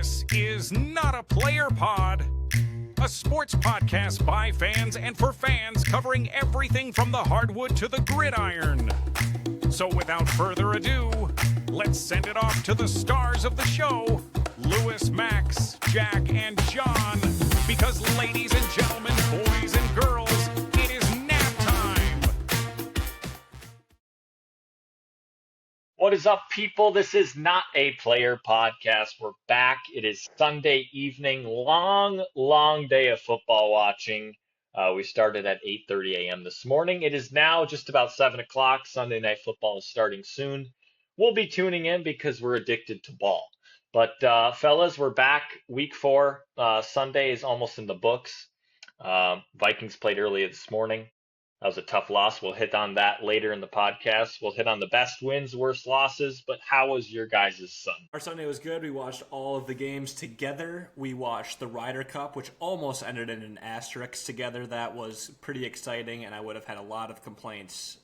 This is Not a Player Pod, a sports podcast by fans and for fans covering everything from the hardwood to the gridiron. So without further ado, let's send it off to the stars of the show, Lewis, Max, Jack, and John, because ladies and gentlemen, boys and girls, it is nap time. What is up, people? This is Not a Player Podcast. We're back. It is Sunday evening. Long day of football watching. We started at 8:30 a.m. this morning. It is now just about 7 o'clock. Sunday Night Football is starting soon. We'll be tuning in because we're addicted to ball. But fellas, we're back. Week 4. Sunday is almost in the books. Vikings played earlier this morning. That was a tough loss. We'll hit on that later in the podcast. We'll hit on the best wins, worst losses. But how was your guys' Sunday? Our Sunday was good. We watched all of the games together. We watched the Ryder Cup, which almost ended in an asterisk together. That was pretty exciting, and I would have had a lot of complaints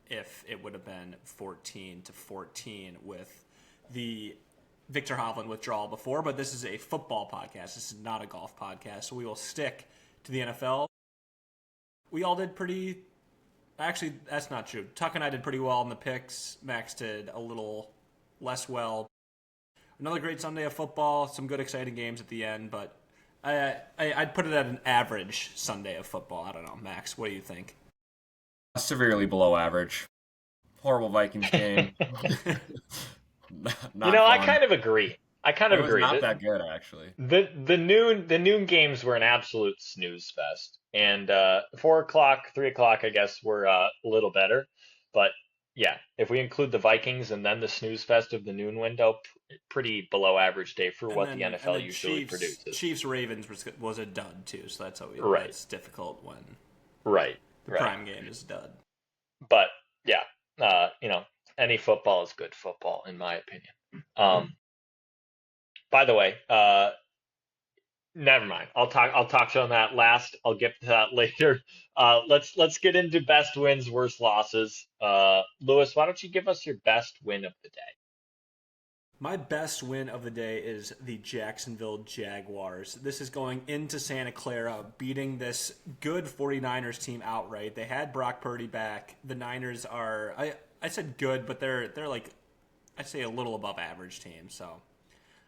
if it would have been 14-14 with the Victor Hovland withdrawal before. But this is a football podcast. This is not a golf podcast, so we will stick to the NFL. We all did pretty... Actually, that's not true. Tuck and I did pretty well in the picks. Max did a little less well. Another great Sunday of football. Some good, exciting games at the end, but I'd put it at an average Sunday of football. I don't know. Max, what do you think? Severely below average. Horrible Vikings game. Not I fun. kind of agree. It was not that good, actually. The noon games were an absolute snooze fest. And 4 o'clock, 3 o'clock, I guess, were a little better. But yeah, if we include the Vikings and then the snooze fest of the noon window, pretty below average day for what the NFL usually produces. Chiefs-Ravens was a dud, too, so that's always right. It's difficult when the prime game is a dud. But yeah, any football is good football, in my opinion. By the way, never mind. I'll talk to you on that last. I'll get to that later. Let's get into best wins, worst losses. Lewis, why don't you give us your best win of the day? My best win of the day is the Jacksonville Jaguars. This is going into Santa Clara, beating this good 49ers team outright. They had Brock Purdy back. The Niners are, I said good, but they're like, I'd say a little above average team, so...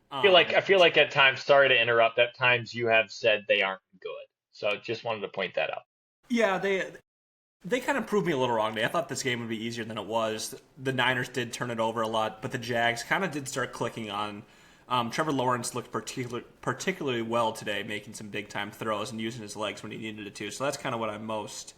I feel like at times, sorry to interrupt, at times you have said they aren't good. So just wanted to point that out. Yeah, they kind of proved me a little wrong today. I thought this game would be easier than it was. The Niners did turn it over a lot, but the Jags kind of did start clicking on. Trevor Lawrence looked particularly well today, making some big-time throws and using his legs when he needed it to. So that's kind of what I'm most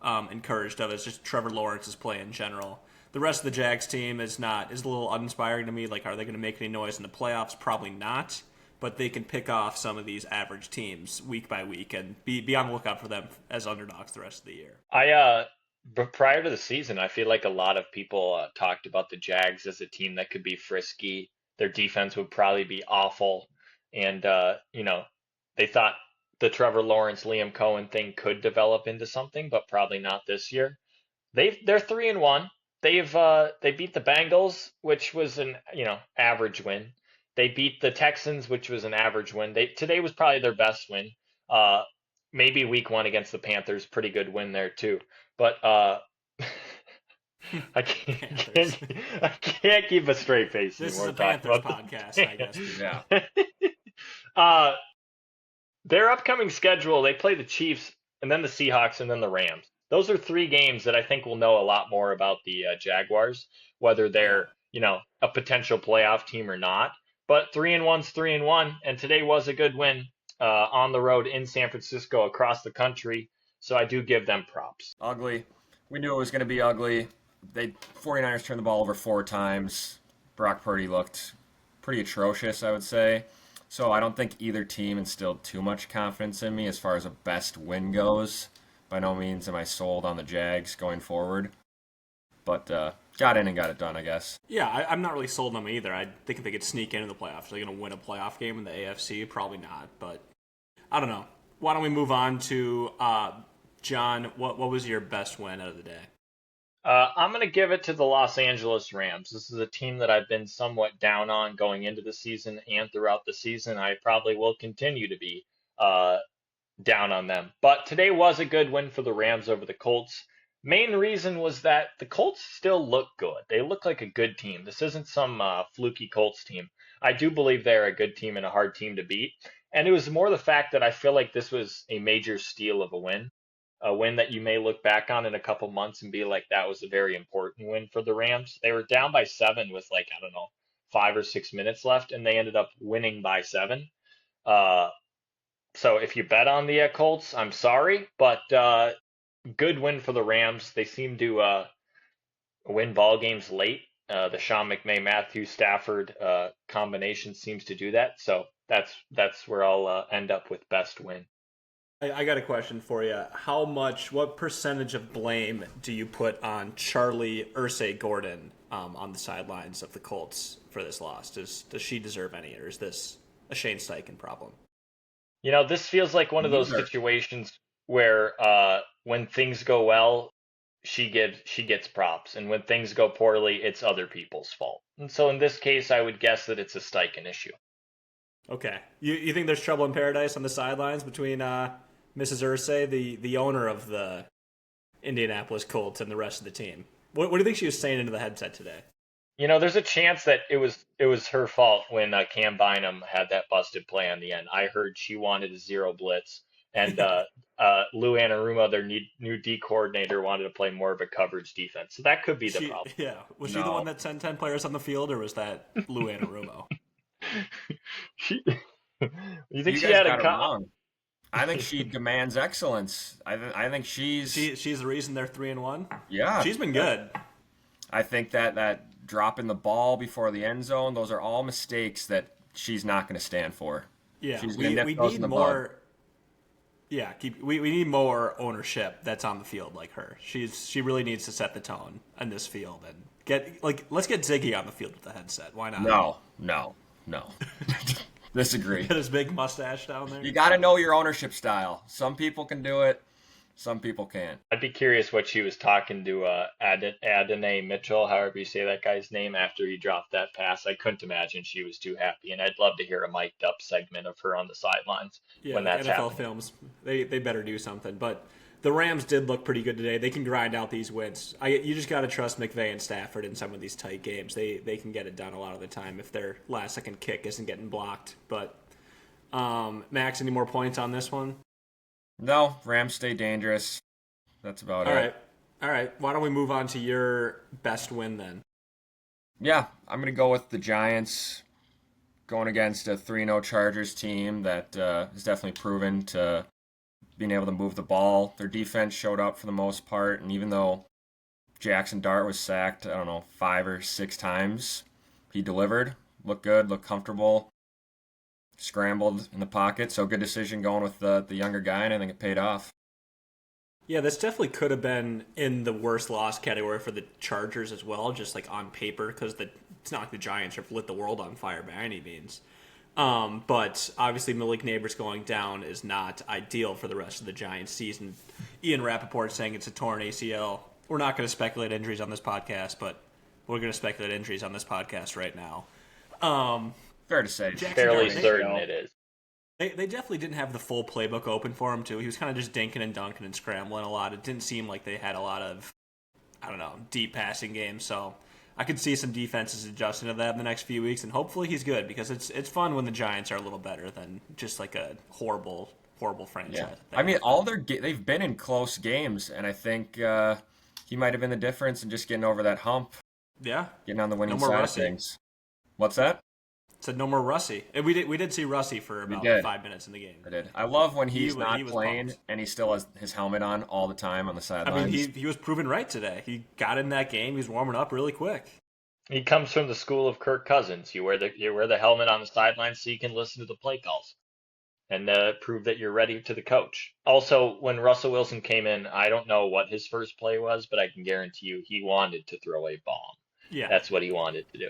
encouraged of, is just Trevor Lawrence's play in general. The rest of the Jags team is a little uninspiring to me. Like, are they going to make any noise in the playoffs? Probably not. But they can pick off some of these average teams week by week and be on the lookout for them as underdogs the rest of the year. But prior to the season, I feel like a lot of people talked about the Jags as a team that could be frisky. Their defense would probably be awful. And, they thought the Trevor Lawrence, Liam Cohen thing could develop into something, but probably not this year. They're 3-1. They beat the Bengals, which was an average win. They beat the Texans, which was an average win. Today was probably their best win. Maybe week 1 against the Panthers, pretty good win there too. But I can't keep a straight face this anymore. This is a Panthers podcast, I guess. Yeah. Their upcoming schedule: they play the Chiefs, and then the Seahawks, and then the Rams. Those are 3 games that I think we'll know a lot more about the Jaguars, whether they're, a potential playoff team or not. But 3-1's 3-1, and today was a good win on the road in San Francisco, across the country. So I do give them props. Ugly. We knew it was going to be ugly. 49ers turned the ball over 4 times. Brock Purdy looked pretty atrocious, I would say. So I don't think either team instilled too much confidence in me as far as a best win goes. By no means am I sold on the Jags going forward. But got in and got it done, I guess. Yeah, I'm not really sold on them either. I think if they could sneak into the playoffs, they're going to win a playoff game in the AFC. Probably not, but I don't know. Why don't we move on to John? What was your best win of the day? I'm going to give it to the Los Angeles Rams. This is a team that I've been somewhat down on going into the season and throughout the season. I probably will continue to be uh, down on them. But today was a good win for the Rams over the Colts. Main reason was that the Colts still look good. They look like a good team. This isn't some fluky Colts team. I do believe they're a good team and a hard team to beat. And it was more the fact that I feel like this was a major steal of a win that you may look back on in a couple months and be like, that was a very important win for the Rams. They were down by 7 with like, I don't know, 5 or 6 minutes left, and they ended up winning by 7. Uh, so if you bet on the Colts, I'm sorry, but good win for the Rams. They seem to win ball games late. The Sean McVay, Matthew Stafford combination seems to do that. So that's where I'll end up with best win. I got a question for you. What percentage of blame do you put on Charlie Irsay Gordon on the sidelines of the Colts for this loss? Does she deserve any, or is this a Shane Steichen problem? This feels like one of those situations where when things go well, she gets props, and when things go poorly, it's other people's fault. And so in this case, I would guess that it's a Steichen issue. Okay. You think there's trouble in paradise on the sidelines between Mrs. Irsay, the owner of the Indianapolis Colts, and the rest of the team? What do you think she was saying into the headset today? There's a chance that it was her fault when Cam Bynum had that busted play on the end. I heard she wanted a zero blitz, and Lou Anarumo, their new D coordinator, wanted to play more of a coverage defense. So that could be the problem. Yeah. Was she the one that sent 10 players on the field, or was that Lou Anarumo? You think she had a wrong. I think she demands excellence. I think she's the reason they're 3-1. Yeah, she's been good. I think that dropping the ball before the end zone, those are all mistakes that she's not going to stand for. Yeah, she's we need more. Bud. Yeah, we need more ownership that's on the field like her. She really needs to set the tone in this field and let's get Ziggy on the field with the headset. Why not? No. Disagree. Get his big mustache down there. You got to know your ownership style. Some people can do it. Some people can't. I'd be curious what she was talking to Adonai Mitchell, however you say that guy's name, after he dropped that pass. I couldn't imagine she was too happy, and I'd love to hear a mic'd up segment of her on the sidelines when that's NFL happening. Films, they better do something. But the Rams did look pretty good today. They can grind out these wins. You just got to trust McVay and Stafford in some of these tight games. They can get it done a lot of the time if their last-second kick isn't getting blocked. But, Max, any more points on this one? No, Rams stay dangerous. That's about it. All right. Why don't we move on to your best win then? Yeah, I'm going to go with the Giants going against a 3-0 Chargers team that is definitely proven to being able to move the ball. Their defense showed up for the most part, and even though Jackson Dart was sacked, 5 or 6 times, he delivered, looked good, looked comfortable, scrambled in the pocket. So good decision going with the younger guy, and I think it paid off. Yeah, this definitely could have been in the worst loss category for the Chargers as well, just like on paper, because it's not like the Giants have lit the world on fire by any means. But obviously Malik Neighbors going down is not ideal for the rest of the Giants season. Ian Rappaport saying it's a torn ACL. We're not going to speculate injuries on this podcast, but we're going to speculate injuries on this podcast right now. Fair to say. Fairly certain it is. They definitely didn't have the full playbook open for him, too. He was kind of just dinking and dunking and scrambling a lot. It didn't seem like they had a lot of, deep passing games. So I could see some defenses adjusting to that in the next few weeks, and hopefully he's good, because it's fun when the Giants are a little better than just like a horrible franchise. Yeah. They've been in close games, and I think he might have been the difference in just getting over that hump. Yeah. Getting on the winning side of things. What's that? Said no more Russie. And we did see Russie for about 5 minutes in the game. I did. I love when he's not playing pumped. And he still has his helmet on all the time on the sidelines. He was proven right today. He got in that game. He was warming up really quick. He comes from the school of Kirk Cousins. You wear the helmet on the sidelines so you can listen to the play calls and prove that you're ready to the coach. Also, when Russell Wilson came in, I don't know what his first play was, but I can guarantee you he wanted to throw a bomb. Yeah, that's what he wanted to do.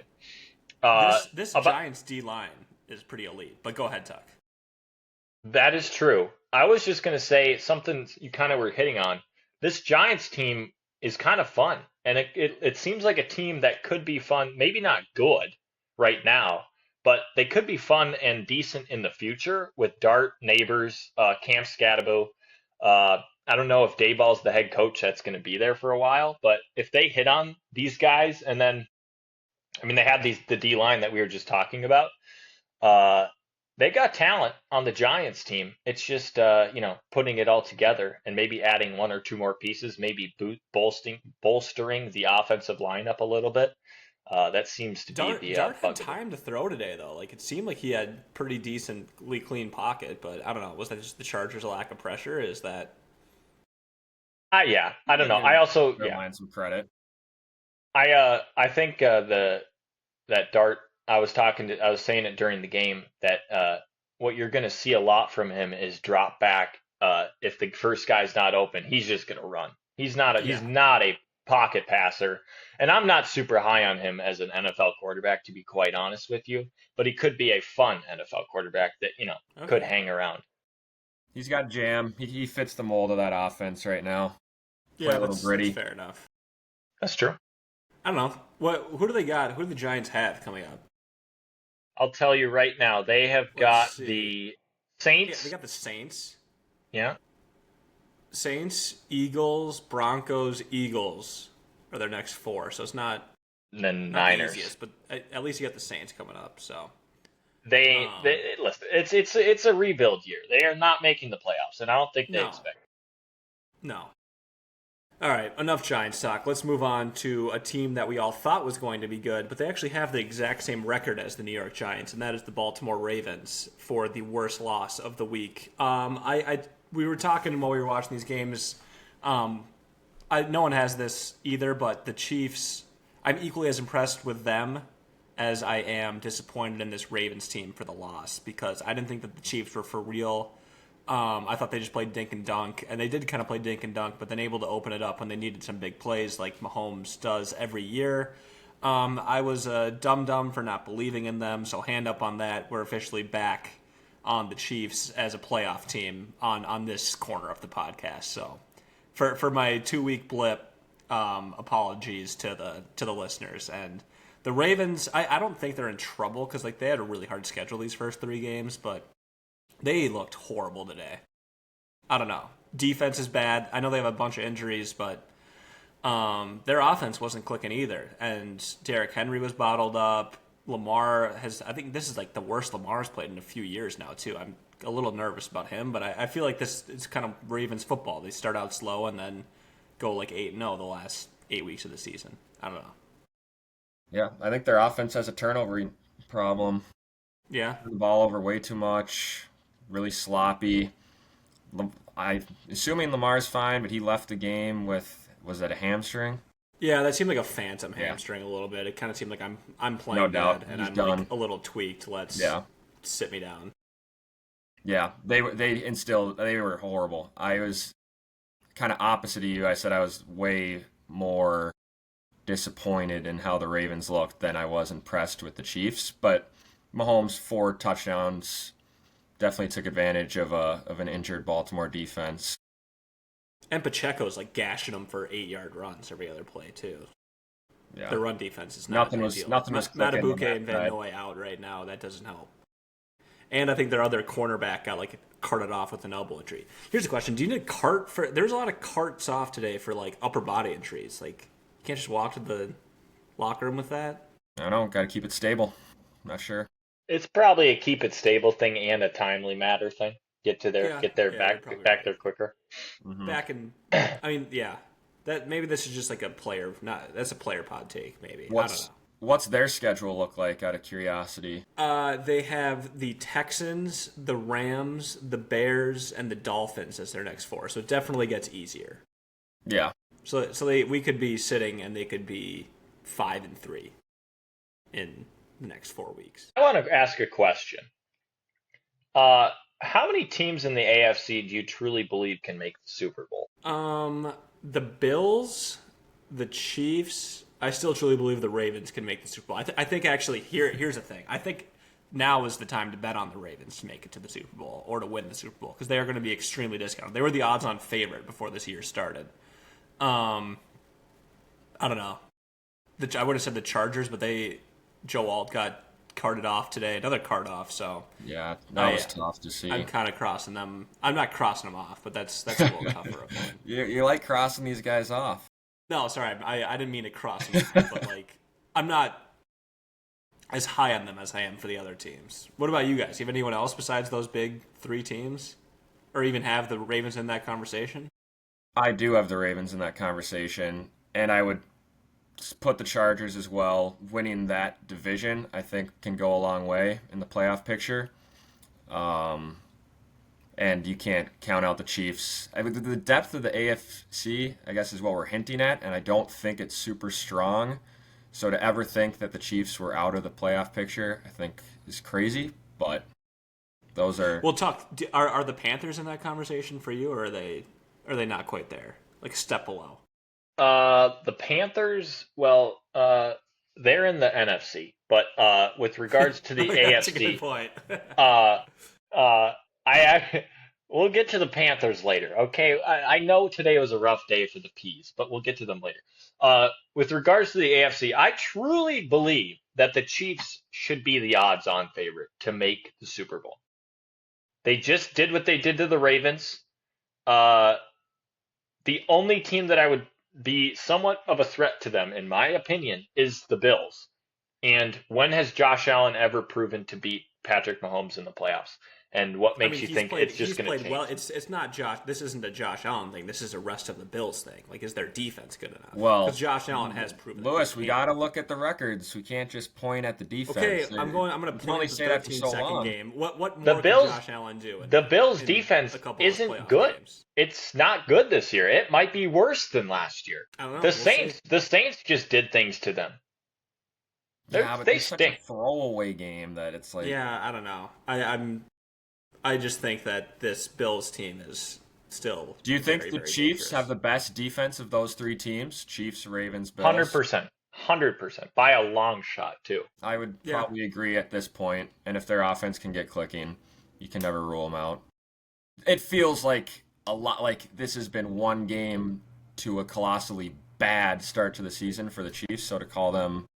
This Giants D-line is pretty elite, but go ahead, Tuck. That is true. I was just going to say something you kind of were hitting on. This Giants team is kind of fun. And it seems like a team that could be fun, maybe not good right now, but they could be fun and decent in the future with Dart, Neighbors, Cam Scadabo. I don't know if Dayball's the head coach that's going to be there for a while, but if they hit on these guys, and then, I mean, they have the D line that we were just talking about. Uh, they got talent on the Giants team. It's just putting it all together and maybe adding one or two more pieces, maybe bolstering the offensive lineup a little bit. That seems to be the Dart had bug. time to throw today, though. Like, it seemed like he had pretty decently clean pocket, but I don't know. Was that just the Chargers' lack of pressure? Is that? Yeah, I don't know. I also some credit. I think that Dart. I was saying it during the game that what you're going to see a lot from him is drop back. If the first guy's not open, he's just going to run. He's not a pocket passer, and I'm not super high on him as an NFL quarterback, to be quite honest with you. But he could be a fun NFL quarterback that could hang around. He's got jam. He fits the mold of that offense right now. Yeah, a little gritty. That's fair enough. That's true. I don't know. Who do they got? Who do the Giants have coming up? I'll tell you right now. They have got the Saints. Yeah, they got the Saints. Yeah. Saints, Eagles, Broncos, Eagles are their next four. So it's not the Niners, the easiest, but at least you got the Saints coming up. So they listen. It's a rebuild year. They are not making the playoffs, and I don't think they expect it. No. All right, enough Giants talk. Let's move on to a team that we all thought was going to be good, but they actually have the exact same record as the New York Giants, and that is the Baltimore Ravens for the worst loss of the week. We were talking while we were watching these games. No one has this either, but the Chiefs, I'm equally as impressed with them as I am disappointed in this Ravens team for the loss, because I didn't think that the Chiefs were for real. I thought they just played dink and dunk, and they did kind of play dink and dunk, but then able to open it up when they needed some big plays like Mahomes does every year. I was dumb for not believing in them, so hand up on that. We're officially back on the Chiefs as a playoff team on this corner of the podcast. So for my 2-week blip, apologies to the listeners. And the Ravens, I don't think they're in trouble because they had a really hard schedule these first 3 games, but they looked horrible today. I don't know. Defense is bad. I know they have a bunch of injuries, but their offense wasn't clicking either. And Derrick Henry was bottled up. Lamar I think this is like the worst Lamar's played in a few years now, too. I'm a little nervous about him, but I feel like this is kind of Ravens football. They start out slow and then go 8-0 the last 8 weeks of the season. I don't know. Yeah, I think their offense has a turnover problem. Yeah. The ball over way too much. Really sloppy. I'm assuming Lamar's fine, but he left the game with, was that a hamstring? Yeah, that seemed like a phantom hamstring a little bit. It kind of seemed like I'm playing no doubt. and He's I'm done. a little tweaked. Let's sit me down. Yeah, they were horrible. I was kind of opposite of you. I said I was way more disappointed in how the Ravens looked than I was impressed with the Chiefs. But Mahomes 4 touchdowns definitely took advantage of an injured Baltimore defense. And Pacheco's gashing them for 8-yard runs every other play too. Yeah. The run defense is not nothing ideal. was Matabuke and Van Noy out right now. That doesn't help. And I think their other cornerback got carted off with an elbow injury. Here's the question: do you need a cart for? There's a lot of carts off today for upper body injuries. You can't just walk to the locker room with that. I don't know. Got to keep it stable. I'm not sure. It's probably a keep it stable thing and a timely matter thing. Get there back there quicker. Mm-hmm. That maybe this is just a player. That's a player pod take. Maybe I don't know. What's their schedule look like? Out of curiosity. They have the Texans, the Rams, the Bears, and the Dolphins as their next 4. So it definitely gets easier. Yeah. So we could be sitting and they could be 5-3 in the next 4 weeks. I want to ask a question. How many teams in the AFC do you truly believe can make the Super Bowl? The Bills, the Chiefs. I still truly believe the Ravens can make the Super Bowl. I think actually here's the thing. I think now is the time to bet on the Ravens to make it to the Super Bowl or to win the Super Bowl because they are going to be extremely discounted. They were the odds-on favorite before this year started. I don't know. I would have said the Chargers, but Joe Alt got carted off today. Another card off, so Yeah, that was tough to see. I'm kind of crossing them. I'm not crossing them off, but that's a little tougher of one. You like crossing these guys off. No, sorry, I didn't mean to cross them off, but like I'm not as high on them as I am for the other teams. What about you guys? Do you have anyone else besides those big 3 teams, or even have the Ravens in that conversation? I do have the Ravens in that conversation, and I would put the Chargers as well. Winning that division, I think, can go a long way in the playoff picture. And you can't count out the Chiefs. I mean, the depth of the AFC, I guess, is what we're hinting at, and I don't think it's super strong. So to ever think that the Chiefs were out of the playoff picture, I think, is crazy. But those are. We'll talk. Are the Panthers in that conversation for you, or are they not quite there? Like a step below. The Panthers, well, they're in the NFC, but with regards to the AFC, that's a good point. We'll get to the Panthers later. Okay, I know today was a rough day for the Peas, but we'll get to them later. With regards to the AFC, I truly believe that the Chiefs should be the odds-on favorite to make the Super Bowl. They just did what they did to the Ravens. The only team that I would be somewhat of a threat to them, in my opinion, is the Bills. And when has Josh Allen ever proven to beat Patrick Mahomes in the playoffs? And what makes you think it's just going to change? Well, it's not Josh. This isn't a Josh Allen thing. This is a rest of the Bills thing. Like, is their defense good enough? Well, because Josh Allen has proven. Lewis, we got to look at the records. We can't just point at the defense. Okay, I'm going to point at the 13-second game. What more can Josh Allen do? The Bills' defense isn't good. Games? It's not good this year. It might be worse than last year. I don't know. The Saints just did things to them. But they stink. Such a throwaway game that it's like. Yeah, I don't know. I just think that this Bills team is still. Do you think the Chiefs have the best defense of those 3 teams? Chiefs, Ravens, Bills? 100%. By a long shot, too. I would probably agree at this point. And if their offense can get clicking, you can never rule them out. It feels like a lot like this has been one game to a colossally bad start to the season for the Chiefs. So to call them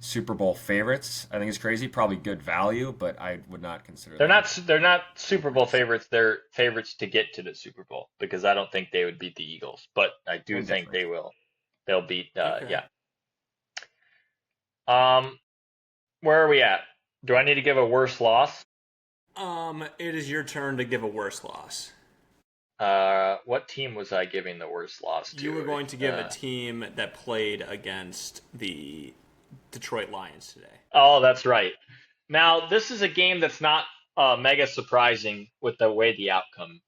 Super Bowl favorites, I think it's crazy. Probably good value, but I would not consider they're not Super Bowl favorites. They're favorites to get to the Super Bowl because I don't think they would beat the Eagles, but I do think they will. They'll beat. Yeah. Where are we at? Do I need to give a worse loss? It is your turn to give a worse loss. What team was I giving the worst loss to? You were going to give a team that played against the Detroit Lions today. Oh, that's right. Now, this is a game that's not mega surprising with the way the outcome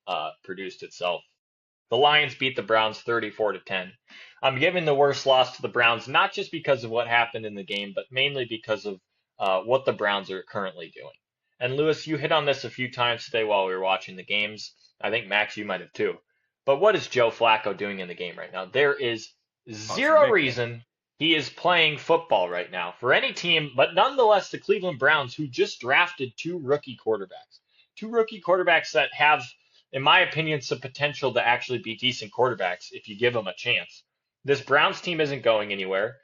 produced itself. The Lions beat the Browns 34-10. I'm giving the worst loss to the Browns, not just because of what happened in the game, but mainly because of what the Browns are currently doing. And Lewis, you hit on this a few times today while we were watching the games. I think, Max, you might have too. But what is Joe Flacco doing in the game right now? There is zero reason he is playing football right now for any team, but nonetheless the Cleveland Browns, who just drafted 2 rookie quarterbacks. 2 rookie quarterbacks that have, in my opinion, some potential to actually be decent quarterbacks if you give them a chance. This Browns team isn't going anywhere.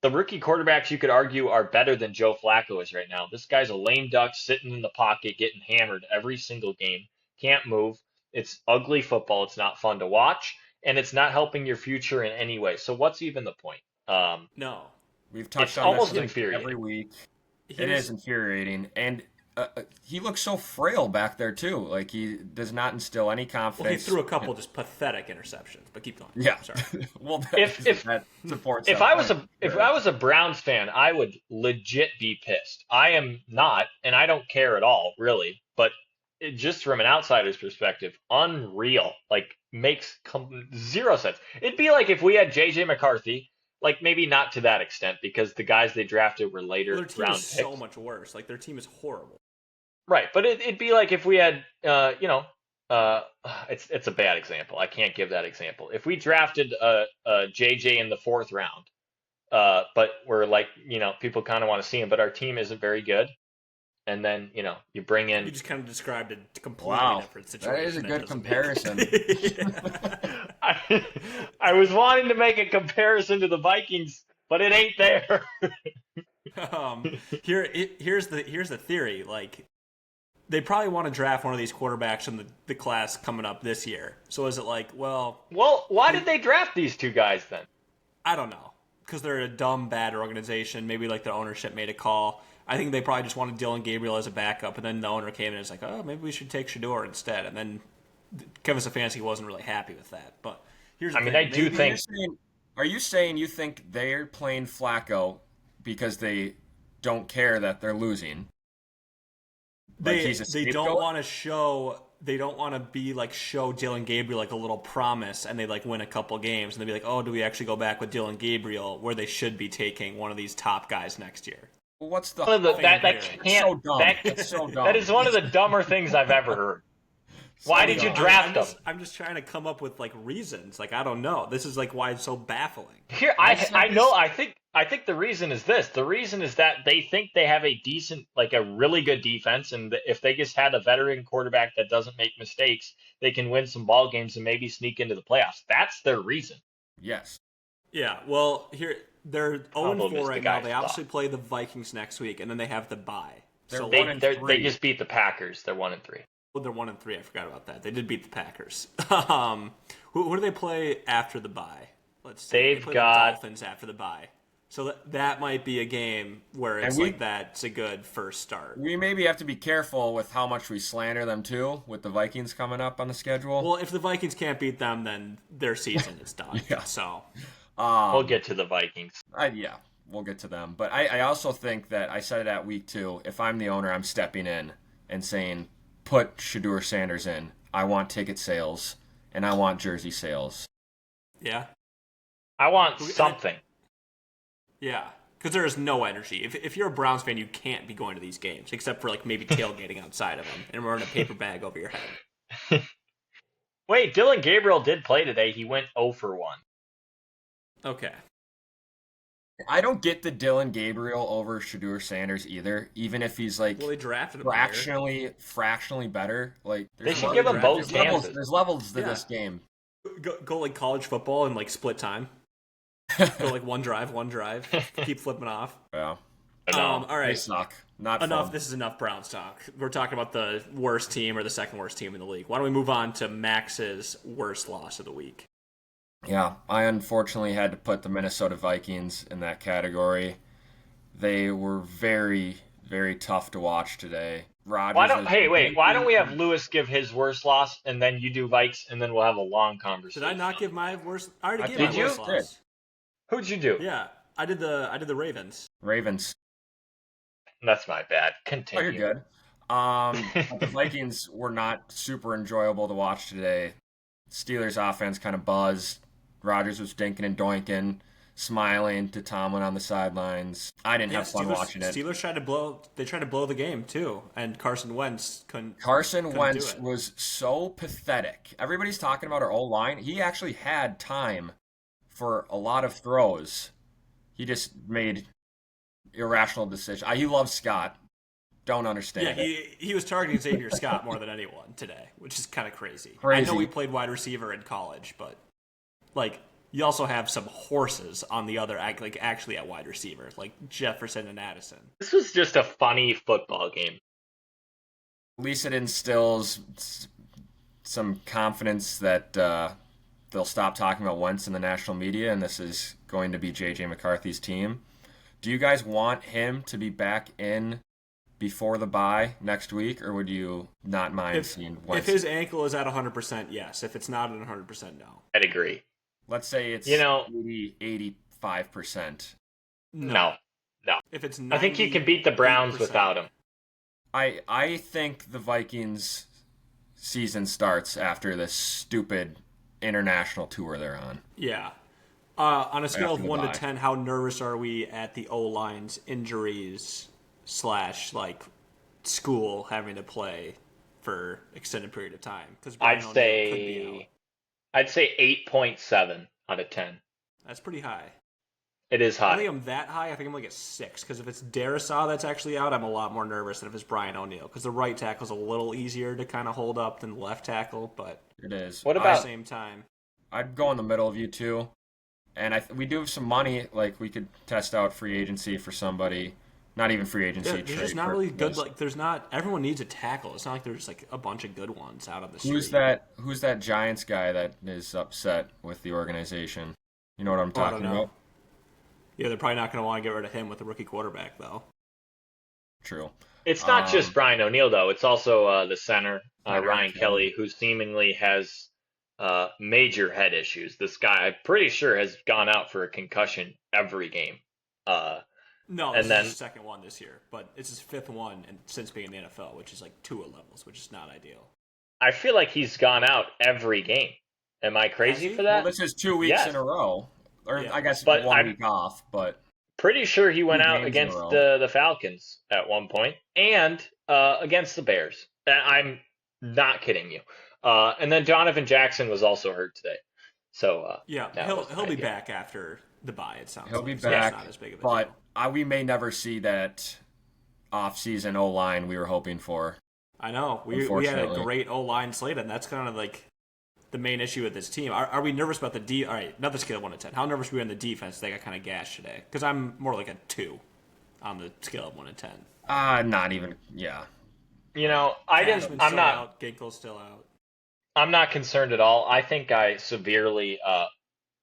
The rookie quarterbacks, you could argue, are better than Joe Flacco is right now. This guy's a lame duck sitting in the pocket, getting hammered every single game. Can't move. It's ugly football. It's not fun to watch, and it's not helping your future in any way. So what's even the point? No. We've touched on this every week. It is infuriating. And he looks so frail back there, too. Like, he does not instill any confidence. Well, he threw a couple just pathetic interceptions, but keep going. Yeah. Sorry. Well, if I was a Browns fan, I would legit be pissed. I am not, and I don't care at all, really. But just from an outsider's perspective, unreal. Like, makes zero sense. It'd be like if we had J.J. McCarthy. Like, maybe not to that extent, because the guys they drafted were later round picks. Their team is so much worse. Like, their team is horrible. Right, but it'd be like if we had, it's a bad example. I can't give that example. If we drafted JJ in the 4th round, but we're like, people kind of want to see him, but our team isn't very good, and then you bring in. You just kind of described a completely different situation. That is a good comparison. I was wanting to make a comparison to the Vikings, but it ain't there. Here's the theory. Like, they probably want to draft one of these quarterbacks in the class coming up this year. So is it like, well, why did they draft these two guys then? I don't know. Because they're a dumb, bad organization. Maybe like the ownership made a call. I think they probably just wanted Dylan Gabriel as a backup, and then the owner came in and was like, oh, maybe we should take Shador instead. And then Kevin Stefanski wasn't really happy with that. But here's the thing. I do think. Are you saying you think they're playing Flacco because they don't care that they're losing? They don't want to show. They don't want to be like show Dylan Gabriel like a little promise, and they like win a couple games, and they be like, oh, do we actually go back with Dylan Gabriel where they should be taking one of these top guys next year? Well, what's the so dumb. That's so dumb. That is one of the dumber things I've ever heard. Why did you draft them? I'm just trying to come up with like reasons. Like, I don't know. This is like why it's so baffling. Here, I know. I think the reason is this. The reason is that they think they have a decent, like a really good defense, and if they just had a veteran quarterback that doesn't make mistakes, they can win some ball games and maybe sneak into the playoffs. That's their reason. Yes. Yeah. Well, here they're 0-4 right now. They obviously play the Vikings next week, and then they have the bye. So they just beat the Packers. They're 1-3. Well, they're 1-3. I forgot about that. They did beat the Packers. Who do they play after the bye? Let's see. They've they play got the Dolphins after the bye. So that might be a game where it's that's a good first start. We maybe have to be careful with how much we slander them too, with the Vikings coming up on the schedule. Well, if the Vikings can't beat them, then their season is done. Yeah. So we'll get to the Vikings. We'll get to them. But I also think that I said it at week 2. If I'm the owner, I'm stepping in and saying, put Shador Sanders in. I want ticket sales, and I want jersey sales. Yeah. I want something. Yeah, because there is no energy. If you're a Browns fan, you can't be going to these games, except for like maybe tailgating outside of them and wearing a paper bag over your head. Wait, Dylan Gabriel did play today. He went 0 for 1. Okay. I don't get the Dylan Gabriel over Shador Sanders either, even if he's like they drafted him fractionally better. Like they should give him both chances. There's levels to this game. Go like college football and like split time. Go like one drive, keep flipping off. Yeah. All right. They suck. Not enough. Fun. This is enough Browns talk. We're talking about the worst team or the second worst team in the league. Why don't we move on to Max's worst loss of the week? Yeah, I unfortunately had to put the Minnesota Vikings in that category. They were very, very tough to watch today. Why don't we have Lewis give his worst loss, and then you do Vikes, and then we'll have a long conversation. Did I not give my worst? I already gave my worst loss. Who'd you do? Yeah, I did the Ravens. Ravens. That's my bad. Continue. Oh, you're good. But the Vikings were not super enjoyable to watch today. Steelers offense kind of buzzed. Rodgers was dinking and doinking, smiling to Tomlin on the sidelines. I didn't have fun watching it. Steelers tried to blow the game too, and Carson Wentz couldn't. Carson Wentz was so pathetic. Everybody's talking about our O-line. He actually had time for a lot of throws. He just made irrational decisions. He loves Scott. Don't understand. Yeah, he was targeting Xavier Scott more than anyone today, which is kind of crazy. I Crazy. know he played wide receiver in college, but like you also have some horses on the other, like actually at wide receiver, like Jefferson and Addison. This was just a funny football game. At least it instills some confidence that they'll stop talking about Wentz in the national media, and this is going to be J.J. McCarthy's team. Do you guys want him to be back in before the bye next week, or would you not mind seeing Wentz? If his ankle is at 100%, yes. If it's not at 100%, no. I'd agree. Let's say it's 80-85%. No. If it's 90, I think he can beat the Browns without him. I think the Vikings season starts after this stupid international tour they're on. Yeah. On a scale of 1 to 10, how nervous are we at the O-line's injuries / like school having to play for extended period of time? Because I'd say 8.7 out of 10. That's pretty high. It is I don't high. think I'm that high. I think I'm like at 6. Because if it's Darisaw that's actually out, I'm a lot more nervous than if it's Brian O'Neill. Because the right tackle's a little easier to kind of hold up than the left tackle. But It is. What at the about same time, I'd go in the middle of you two. And we do have some money. Like, we could test out free agency for somebody. Not even free agency. there's trade just not really good. purposes. Like, there's not. Everyone needs a tackle. It's not like there's like a bunch of good ones out on the street. Who's that Giants guy that is upset with the organization? You know what I'm Oh, I talking don't know. about? Yeah, they're probably not going to want to get rid of him with the rookie quarterback, though. True. It's not just Brian O'Neill, though. It's also the center, Ryan Ryan Kelly, who seemingly has major head issues. This guy, I'm pretty sure, has gone out for a concussion every game. No, And this then- is his second one this year, but it's his 5th one since being in the NFL, which is like 2 levels, which is not ideal. I feel like he's gone out every game. Am I crazy Has he? for Well, that? this is 2 weeks Yes. in a row. Or Yeah. I guess But 1 I'm- week off, but Pretty sure he went 2 out games in a against row. the Falcons at one point and against the Bears. I'm not kidding you. And then Donovan Jackson was also hurt today. So Yeah, that he'll wasn't be ideal. back after the bye. It sounds he'll like. be So it's back. not as big of a But deal. we may never see that off-season O-line we were hoping for. I know we had a Unfortunately. great O line slate, and that's kind of like the main issue with this team. Are we nervous about the D? All right, another scale of 1 to 10. How nervous were we on the defense? They got kind of gashed today because I'm more like a 2 on the scale of 1 to 10. Not even. Yeah. You know, I'm Cashman's not. still out. Ginkel's still out. I'm not concerned at all. I think I severely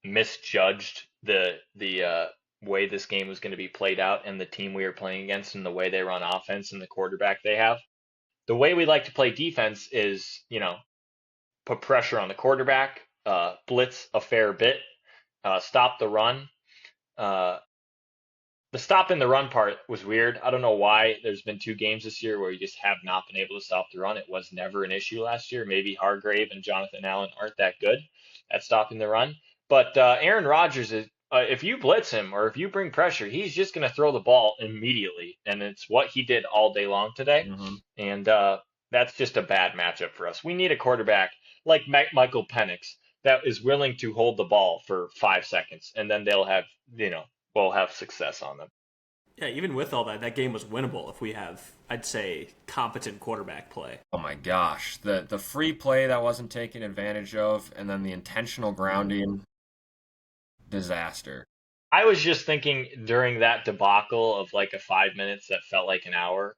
misjudged the way this game was going to be played out and the team we were playing against and the way they run offense and the quarterback they have. The way we like to play defense is, put pressure on the quarterback, blitz a fair bit, stop the run. The stop in the run part was weird. I don't know why. There's been 2 games this year where you just have not been able to stop the run. It was never an issue last year. Maybe Hargrave and Jonathan Allen aren't that good at stopping the run. But Aaron Rodgers is, if you blitz him or if you bring pressure, he's just going to throw the ball immediately. And it's what he did all day long today. Mhm. And that's just a bad matchup for us. We need a quarterback like Michael Penix that is willing to hold the ball for 5 seconds, and then we'll have success on them. Yeah, even with all that, that game was winnable if we have, I'd say, competent quarterback play. Oh my gosh, the free play that wasn't taken advantage of, and then the intentional grounding, disaster. I was just thinking during that debacle of like a 5 minutes that felt like an hour,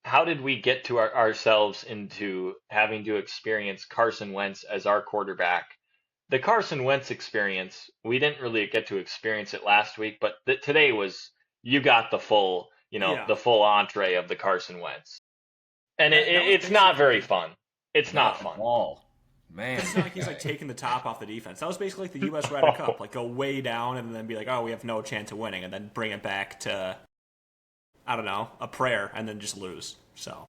how did we get to ourselves into having to experience Carson Wentz as our quarterback? The Carson Wentz experience, we didn't really get to experience it last week, but today was, you got the full, Yeah. the full entree of the Carson Wentz. And That was it's not very basically- fun. It's not fun. Ball. Man. It's not like he's like taking the top off the defense. That was basically like the U.S. Ryder Cup, like go way down and then be like, oh, we have no chance of winning, and then bring it back to, I don't know, a prayer, and then just lose. So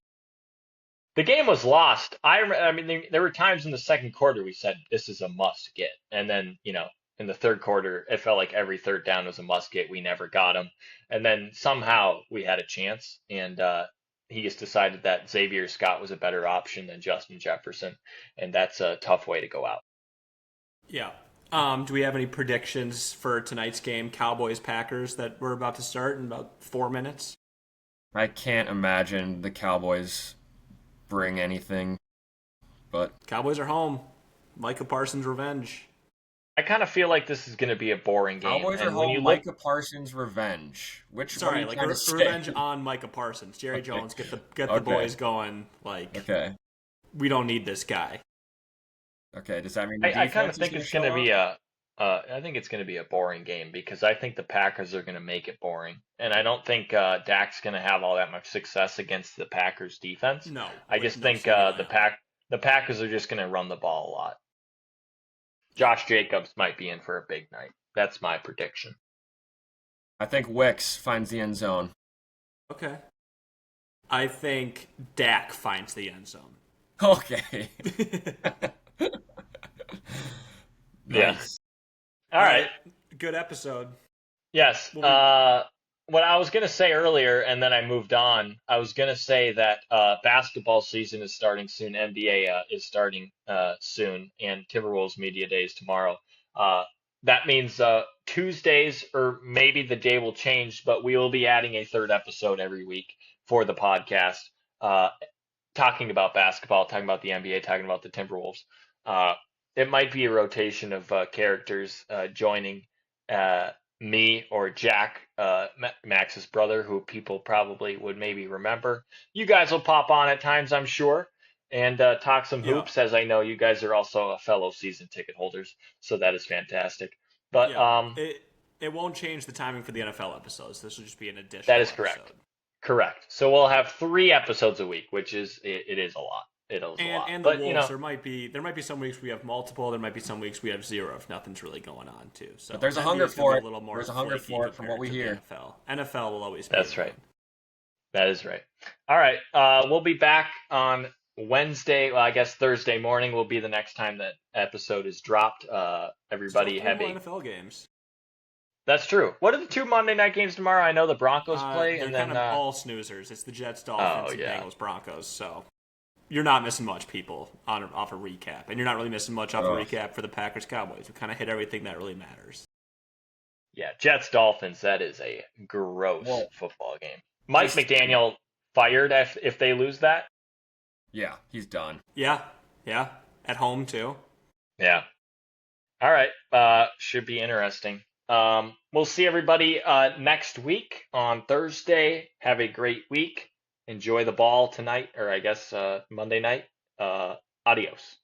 The game was lost. I mean, there were times in the second quarter we said this is a must get, and then in the third quarter it felt like every third down was a must get. We never got them, and then somehow we had a chance, and he just decided that Xavier Scott was a better option than Justin Jefferson, and that's a tough way to go out. yeah. Do we have any predictions for tonight's game, Cowboys-Packers, that we're about to start in about 4 minutes? I can't imagine the Cowboys bring anything, but Cowboys are home. Micah Parsons' revenge. I kind of feel like this is going to be a boring game. Cowboys are and when you home. look, Micah Parsons' revenge. What are Sorry, you like trying to say? revenge on Micah Parsons. Jerry Jones, get the Okay. boys going. Like, Okay. we don't need this guy. Okay. Does that mean the I kind of defense is think gonna it's going to show be up? I think it's going to be a boring game because I think the Packers are going to make it boring, and I don't think Dak's going to have all that much success against the Packers defense. No. I with just no think single the Packers are just going to run the ball a lot. Josh Jacobs might be in for a big night. That's my prediction. I think Wicks finds the end zone. Okay. I think Dak finds the end zone. Okay. Yes. All right. Good episode. Yes. Well, What I was going to say earlier, and then I moved on, I was going to say that basketball season is starting soon. NBA is starting soon, and Timberwolves Media Day is tomorrow. that means Tuesdays, or maybe the day will change, but we will be adding a third episode every week for the podcast, uh, talking about basketball, talking about the NBA, talking about the Timberwolves. Uh, it might be a rotation of characters joining me or Jack, Max's brother, who people probably would maybe remember. You guys will pop on at times, I'm sure, and talk some Yeah. hoops, as I know you guys are also fellow season ticket holders, so that is fantastic. But Yeah. It won't change the timing for the NFL episodes. This will just be an additional that is correct. episode. Correct. So we'll have 3 episodes a week, which is it is a lot. It is a lot. And the But Wolves, there might be some weeks we have multiple. There might be some weeks we have 0 if nothing's really going on too. So But there's a NBA hunger is gonna for be it. A little more There's a hunger flaky for it from what compared we to the hear. NFL will always be That's around. right. That is right. All right. We'll be back on Wednesday. Well, I guess Thursday morning will be the next time that episode is dropped. Everybody Still have 3 a. more NFL games. That's true. What are the 2 Monday night games tomorrow? I know the Broncos play, They're and then kind of all snoozers. It's the Jets, Dolphins, and Bengals, Broncos. So you're not missing much, people, off a recap, and you're not really missing much off a recap for the Packers Cowboys. We kind of hit everything that really matters. yeah, Jets Dolphins. That is a gross Whoa. football game. Mike McDaniel fired if they lose that. Yeah, he's done. Yeah, at home too. Yeah. All right. Should be interesting. We'll see everybody next week on Thursday. Have a great week. Enjoy the ball tonight, or I guess Monday night. Adios.